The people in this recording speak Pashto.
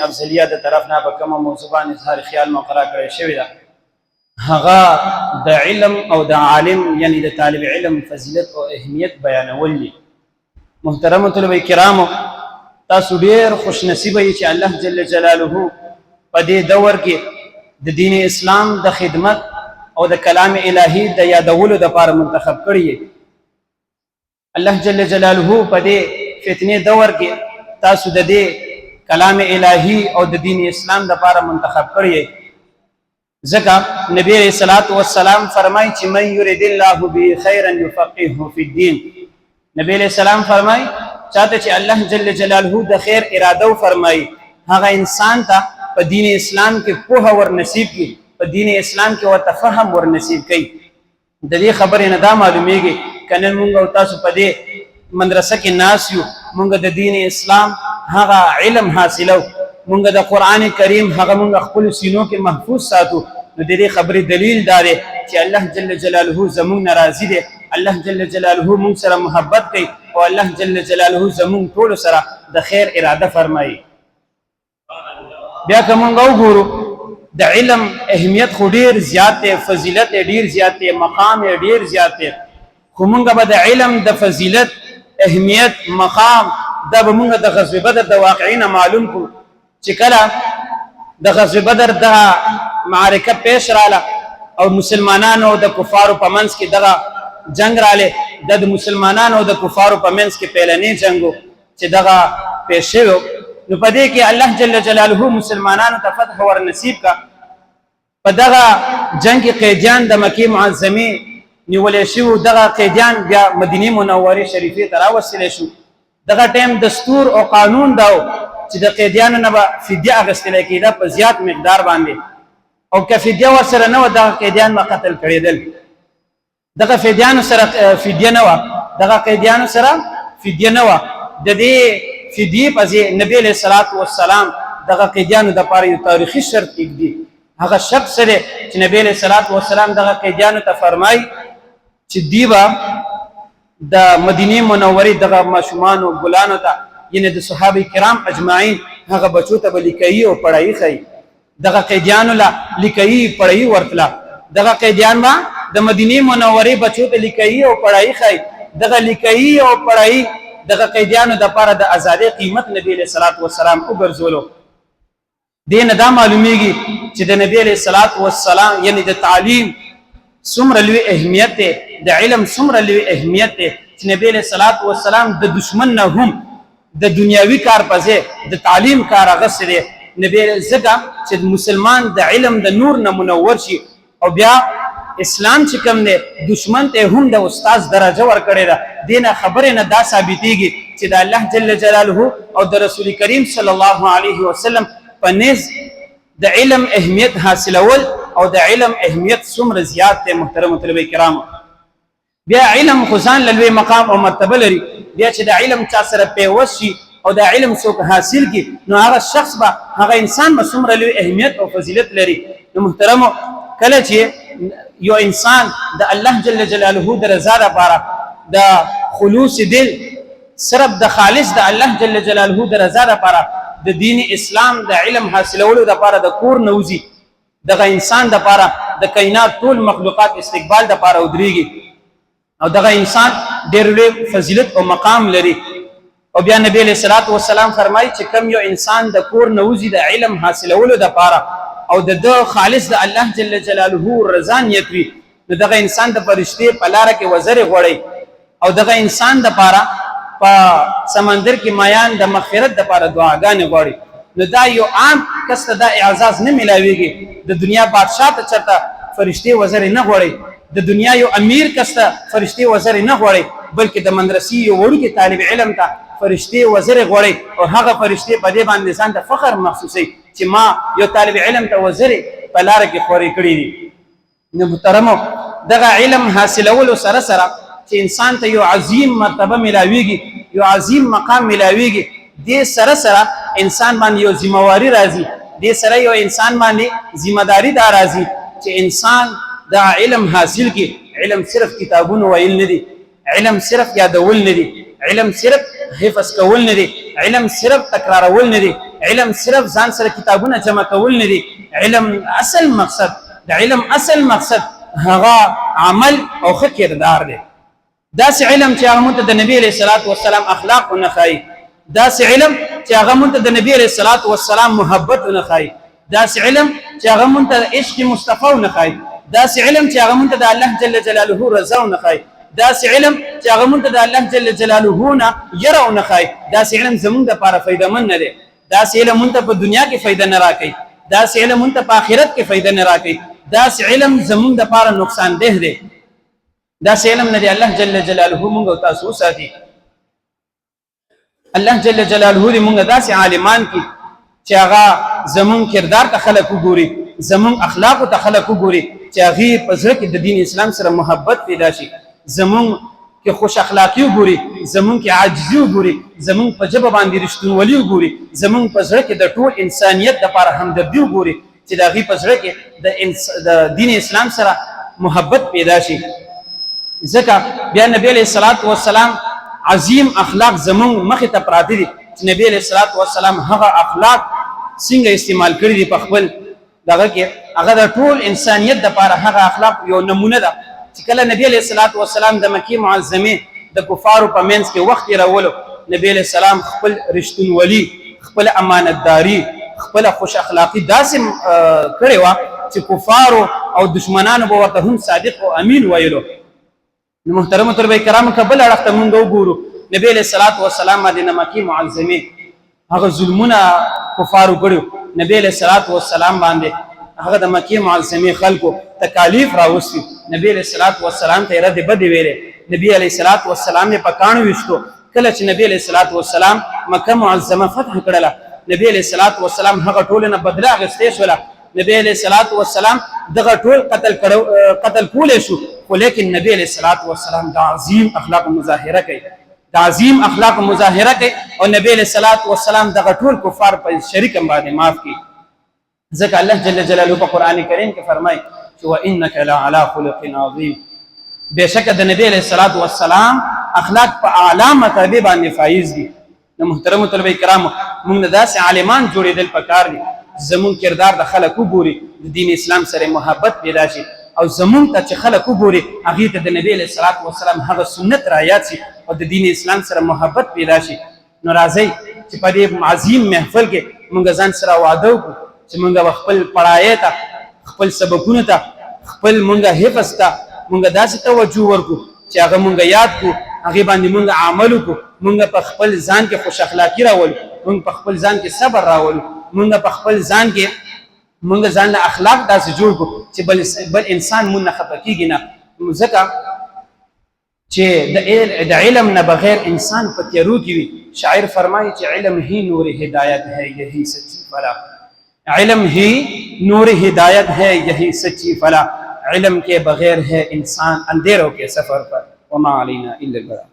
افضلیه د طرف نه په کومه موضوع باندې اظهار خیال مقرره کړی شوی ده هغه د علم او د عالم یعنی د طالب علم فضیلت او اهمیت بیانول دي. محترم طلبه کرامو، تاسو ډیر خوش نصیبه یئ چې الله جل جلاله په دې دور کې د دین اسلام د خدمت او د کلام الهی د یادولو لپاره منتخب کړی. الله جل جلاله په دې فتنې دور کې تاسو د دې کلام الهی او د دین اسلام لپاره منتخب کړی. ځکه نبی علیہ الصلوۃ والسلام فرمایي چې من یرید الله به خیرا یفقهه فی الدین. نبی علیہ السلام فرمایي چاته چې الله جل جلاله د خیر اراده فرمایي هغه انسان ته په دین اسلام کې پوهه ور نصیب کی، په دین اسلام کې ورته فهم ور نصیب کی. د دې خبرې نه دا معلومیږي کنه مونږ او تاسو په دې مدرسه کې ناس یو، مونږ د دین اسلام هغه علم حاصلو، مونږ د قران کریم هغه مونږ خپل سینو کې محفوظ ساتو. نو د دې خبرې دلیل دا دی چې الله جل جلاله زموږ ناراضي دی، الله جل جلاله مونږ سره محبت کوي او الله جل جلاله زموږ ټول سره د خیر اراده فرمایي. بیا که مونږ وګورو د علم اهمیت خو ډیر زیات دی، فضیلت ډیر زیات دی، مقام ډیر زیات دی. خو مونږ به د علم د فضیلت اهمیت مقام دا به مونږ د غزوه بدر د واقعین معلوم کو چې کله د غزوه بدر د معرکه پیش رااله او مسلمانانو د کفارو په منځ کې دغه جنگ رااله، د مسلمانانو او د کفارو په منځ کې پیلنی جنگو چې دغه پیښ شو. نو په دې کې الله جل جلاله مسلمانانو ته فتح ور نصیب کا. په دغه جنگ کې قیدیان د مکه معظمه نیولې شو، دغه قیدیان بیا مدینه منوره شریفه ته راوستل شو. دغه ټیم دستور او قانون داو چې د قیدیانو نه فدیه اخیستل کېده په زیات مقدار باندې، او که فدیه ورسره نه و دغه قیدیان به قتل کړېدل. دغه فدیانو سره فدیه نه و، دغه قیدیانو سره فدیه نه و. د دې فدیه په ځای نبی علیہ الصلوۃ والسلام دغه قیدیانو د لپاره یو تاریخي شرط کېږي. هغه شرط سره چې نبی علیہ الصلوۃ والسلام دغه قیدیانو ته فرمایي چې دیبا د مدینه منوره دغه ماشومانو ګلانو ته یعنی د صحابه کرام اجمعین هغه بچو ته لیکي او پړای خي، دغه قیدیانو لا لیکي پړای ورتلا. دغه قیدیان ما د مدینه منوره بچو ته لیکي او پړای خي، دغه لیکي او پړای دغه قیدیانو د لپاره د ازادۍ قیمت نبی علیہ الصلوۃ والسلام وګرځولو. دین دا معلومیږي چې د نبی علیہ الصلوۃ والسلام یعنی د تعلیم څومره لوی اهمیت دی، د علم څومره لوی اهمیت دی چې نبی علیہ الصلوۃ والسلام د دشمن نه هم د دنیاوی کار پځه د تعلیم کار غسره نبی زګه چې مسلمان د علم د نور نه منور شي. او بیا اسلام چې کوم دی دشمن ته هم د استاد درجه ورکړي ده. دینه خبره نه دا ثابتېږي چې د الله جل جلاله او د رسول کریم صلی الله علیه وسلم په نس د علم اهمیت حاصلول او د علم اهمیت څومره زیات دی. محترم طلبه کرام، بیا علم خصان لوی مقام او مرتبه لري. بیا چې د علم چا سره پیوست شي او د علم څوک حاصل کی نو هغه شخص به هغه انسان به څومره لوی اهمیت او فضیلت لري. نو محترم کله چې یو انسان د الله جل جلاله د رضا لپاره د خلوص دل صرف د خالص د الله جل جلاله د رضا لپاره د دین اسلام د علم حاصلولو لپاره د کور نوزي دغه انسان لپاره د کائنات ټول مخلوقات استقبال لپاره ودرېږي او دغه انسان ډېر لوی فضیلت او مقام لري. او بیا نبی علیہ الصلوۃ والسلام فرمایي چې کم یو انسان د کور نوزي د علم حاصلولو لپاره او د خالص د الله جل جلاله رضا نیت وي نو دغه انسان د فرشتي په لار کې وزر غوړي او دغه انسان د لپاره په سمندر کې مایان د مغفرت د لپاره دعاګانې غوړي. نو دا یو عام کس ته دا اعزاز نه ملاويږي. د دنیا بادشاہ ته چرته فرشتي وزر نه غوړي، د دنیا یو امیر کس ته فرشتي وزر نه غوړي، بلکې د مدرسې یو وړوکی طالب علم ته فرشتي وزر غوړي او هغه فرشتي په دې باندې ځان ته فخر محسوسي چې ما یو طالب علم ته وزر په لار کې خوري کړی دي. نو محترمو دغه علم حاصلولو سره سره چې انسان ته یو عظیم مرتبه ملاويږي، یو عظیم مقام ملاويږي، دې سره سره انسان باندې یو ذمہواری راځي، دې سره یو انسان باندې ذمہ داری دا راځي چې انسان دا علم حاصل کی. علم صرف کتابونو ویل نه دي، علم صرف یادول نه دي، علم صرف حفظ کول نه دي، علم صرف تکرارول نه دي، علم صرف ځان سره کتابونه جمع کول نه دي. علم اصل مقصد د علم اصل مقصد هغه عمل او ښه کردار دی. داسې علم چې هغه مونږ ته د نبی علیه الصلاة والسلام اخلاق ونښایي، داسې علم چې هغه مونږ ته د نبی علیه الصلاة والسلام محبت ونښایي، داسې علم چې هغه مونږ ته د عشق مصطفی ونښایي، داسې علم چې هغه مونږ ته د الله جل جلاله رضا ونښایي، داسې علم چې هغه مونږ ته د الله جل جلاله نه یره ونښایي. داسې علم زمونږ دپاره فایدهمند نه دی. داسې علم مونږ ته په دنیا کې فایده نه راکوي، داسې علم مونږ ته په آخرت کې فایده نه راکوي، داسې علم زمونږ دپاره نقصان ده دی. داسې علم نه دی الله جل جلاله مونږ او تاسو وساتي. الله جل جلاله دې مونږ داسې عالمان کې چې هغه زمونږ کردار ته خلک وګوري، زمونږ اخلاقو ته خلک وګوري، چې هغې په زړه کې د دین اسلام سره محبت پیدا شي، زمونږ کې خوش اخلاقی وګوري، زمونږ کې عاجزي وګوري، زمونږ په ژبه باندې رښتینولي وګوري، زمونږ په زړه کې د ټول انسانیت دپاره همدردي وګوري، چې د هغې په زړه کې د دین اسلام سره محبت پیدا شي. ځکه بیا نبی علیه الصلاة والسلام عظیم اخلاق زمونږ مخې ته پراته دي چې نبی علیه الصلاة والسلام هغه اخلاق څنګه استعمال کړي دي په خپل دغه کې، هغه د ټول انسانیت دپاره هغه اخلاق یو نمونه ده. چې کله نبی علیه الصلاة والسلام د مکې معظمې د کفارو په منځ کې وخت تېرولو، نبی علیه السلام خپل رښتینولي، خپل امانتداري، خپله خوش اخلاقي داسې کړې وه چې کفارو او دشمنانو به ورته هم صادق او امین ویلو. نو محترمو طلبه کرامو که بل اړخ ته مونږ وګورو، نبی علیه الصلاة والسلام باندې د مکې معظمې هغه ظلمونه کفارو کړي، نبی علیه الصلاة والسلام باندې هغه د مکې معظمې خلکو تکالیف راوستي، نبی علیه الصلاة والسلام ته یې ردې بدې ویلې، نبی علیه الصلاة والسلام یې په کاڼو ویشتو. کله چې نبی علیه الصلاة والسلام مکه معظمه فتح کړله، نبی علیه الصلاة والسلام هغه ټولو نه بدله اخیستې شوله، نبی علیه الصلاة والسلام دغه ټول قتل کولی شو، خو لیکن نبی علیه الصلاة والسلام د عظیم اخلاق مظاهره کوي، د عظیم اخلاق مظاهره کوي، او نبی علیه الصلاة والسلام دغه ټول کفار په شریک باندې معاف کړي. ځکه الله جل جلاله په قرآن کریم کې فرمایي چې وانک لعلی خلق عظیم، بېشکه د نبی علیه الصلاة والسلام اخلاق په اعلی مرتبې باندې فایز دي. نو محترمو طلبه کرامو موږ نه داسې عالمان جوړېدل پکار دي زمونږ کردار د خلک وګوري، د دین اسلام سره محبت پیدا شي، او زمونږ ته چې خلک وګوري هغې ته د نبی علیه الصلاة والسلام هغه سنت رایاد شي او د دین اسلام سره محبت پیدا شي. نو راځئ چې په دې عظیم محفل کې موږ ځان سره وعده وکړو چې موږ به خپل پړایې ته، خپل سبقونو ته، خپل موږ حفظ ته موږ داسې توجه ورکړو چې هغه موږ یاد کړو، هغې باندې موږ عمل وکړو، موږ په خپل ځان کې خوش اخلاقي راولو، موږ په خپل ځان کې صبر راولو، موږ په خپل ځان کې موږ ځان له اخلاق داسې جوړ کړو چې بل انسان مونږ نه خفه کېږي نه. ځکه چې د علم نه بغیر انسان په تیارو کې وي. شاعر فرمایي چې علم ہی نور ہدایت ہے یہی سچی فلاح، علم ہی نور ہدایت ہے یہی سچی فلاح، علم کے بغیر ہے انسان اندھیروں کے سفر پر، وما علینا الا البلاغ.